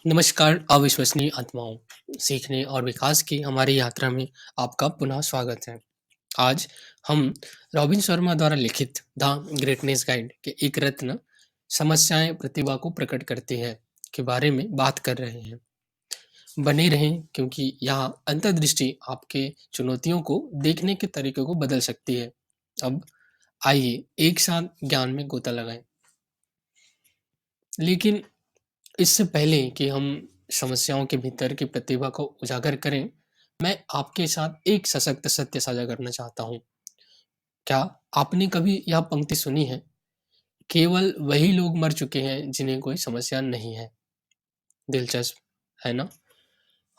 नमस्कार अविश्वसनीय आत्माओं, सीखने और विकास की हमारी यात्रा में आपका पुनः स्वागत है। आज हम रॉबिन शर्मा द्वारा लिखित द ग्रेटनेस गाइड के एक रत्न समस्याएं प्रतिभा को प्रकट करती है के बारे में बात कर रहे हैं। बने रहें क्योंकि यहाँ अंतर्दृष्टि आपके चुनौतियों को देखने के तरीके को बदल सकती है। अब आइए एक साथ ज्ञान में गोता लगाएं। लेकिन इससे पहले कि हम समस्याओं के भीतर की प्रतिभा को उजागर करें, मैं आपके साथ एक सशक्त सत्य साझा करना चाहता हूँ। क्या आपने कभी यह पंक्ति सुनी है? केवल वही लोग मर चुके हैं जिन्हें कोई समस्या नहीं है। दिलचस्प, है ना?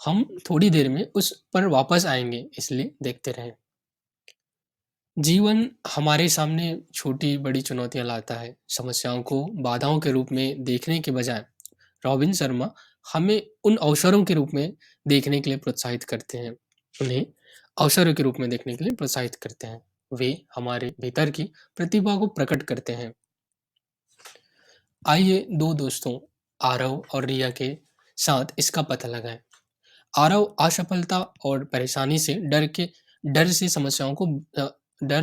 हम थोड़ी देर में उस पर वापस आएंगे, इसलिए देखते रहें। जीवन हमारे सामने छोटी-बड़ी चुनौतियाँ लाता है। समस्याओं को बाधाओं के रूप में देखने के बजाय रॉबिन शर्मा हमें उन अवसरों के रूप में देखने के लिए प्रोत्साहित करते हैं। उन्हें अवसरों के रूप में देखने के लिए प्रोत्साहित करते हैं। वे हमारे भीतर की प्रतिभा को प्रकट करते हैं। आइए 2 दोस्तों आरव और रिया के साथ इसका पता लगाएं। आरव असफलता और परेशानी से डर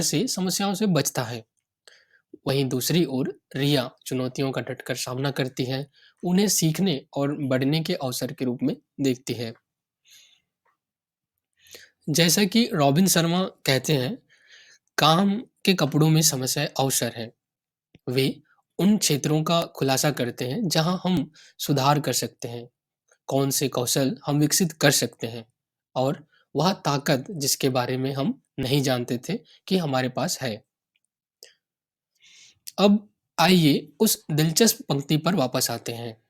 से समस्याओं से बचता है। वहीं दूसरी ओर रिया चुनौतियों का डटकर सामना करती है, उन्हें सीखने और बढ़ने के अवसर के रूप में देखती है। जैसा कि रॉबिन शर्मा कहते हैं, काम के कपड़ों में समस्याएं अवसर है। वे उन क्षेत्रों का खुलासा करते हैं जहां हम सुधार कर सकते हैं, कौन से कौशल हम विकसित कर सकते हैं और वह ताकत जिसके बारे में हम नहीं जानते थे कि हमारे पास है। अब आइए उस दिलचस्प पंक्ति पर वापस आते हैं।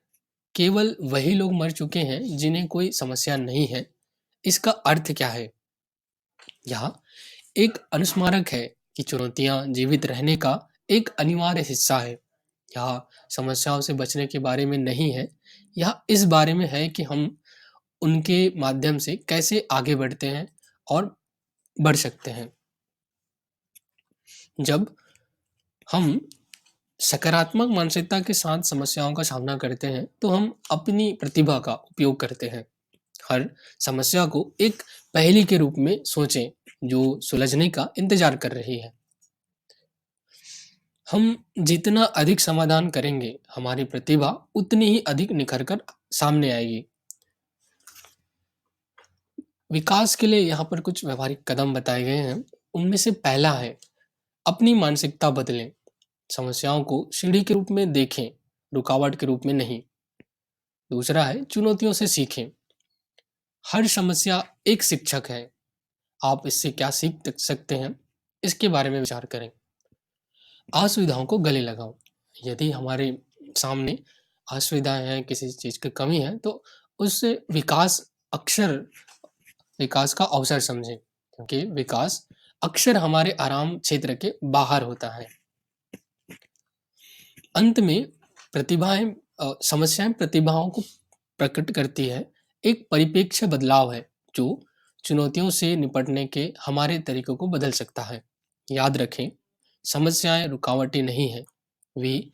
केवल वही लोग मर चुके हैं जिन्हें कोई समस्या नहीं है। इसका अर्थ क्या है? यह एक अनुस्मारक है कि चुनौतियां जीवित रहने का एक अनिवार्य हिस्सा है। यह समस्याओं से बचने के बारे में नहीं है, यह इस बारे में है कि हम उनके माध्यम से कैसे आगे बढ़ते हैं और बढ़ सकते हैं। जब हम सकारात्मक मानसिकता के साथ समस्याओं का सामना करते हैं, तो हम अपनी प्रतिभा का उपयोग करते हैं। हर समस्या को एक पहेली के रूप में सोचें, जो सुलझने का इंतजार कर रही है। हम जितना अधिक समाधान करेंगे, हमारी प्रतिभा उतनी ही अधिक निखर कर सामने आएगी। विकास के लिए यहाँ पर कुछ व्यवहारिक कदम बताए गए हैं। उनमें से पहला है, अपनी मानसिकता बदलें। समस्याओं को सीढ़ी के रूप में देखें, रुकावट के रूप में नहीं। दूसरा है, चुनौतियों से सीखें। हर समस्या एक शिक्षक है। आप इससे क्या सीख सकते हैं, इसके बारे में विचार करें। असुविधाओं को गले लगाओ। यदि हमारे सामने असुविधाएं हैं, किसी चीज़ की कमी है, तो उससे विकास का अवसर समझें, क्योंकि विकास अक्सर हमारे आराम क्षेत्र के बाहर होता है। अंत में समस्याएं प्रतिभाओं को प्रकट करती है, एक परिप्रेक्ष्य बदलाव है जो चुनौतियों से निपटने के हमारे तरीकों को बदल सकता है। याद रखें, समस्याएं रुकावटें नहीं हैं, वे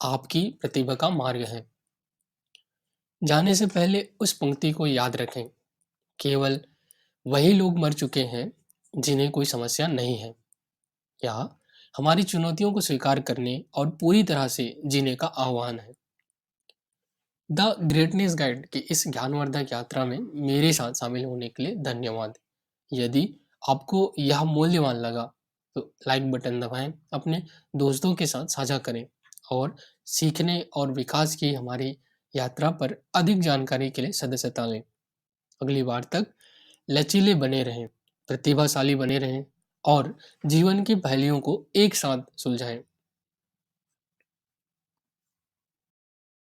आपकी प्रतिभा का मार्ग हैं। जाने से पहले उस पंक्ति को याद रखें, केवल वही लोग मर चुके हैं जिन्हें कोई समस्या नहीं है। यह हमारी चुनौतियों को स्वीकार करने और पूरी तरह से जीने का आह्वान है। द ग्रेटनेस गाइड की इस ज्ञानवर्धक यात्रा में मेरे साथ शामिल होने के लिए धन्यवाद। यदि आपको यह मूल्यवान लगा, तो लाइक बटन दबाएं, अपने दोस्तों के साथ साझा करें और सीखने और विकास की हमारी यात्रा पर अधिक जानकारी के लिए सदस्यता लें। अगली बार तक लचीले बने रहें, प्रतिभाशाली बने रहें और जीवन की पहेलियों को एक साथ सुलझाएं।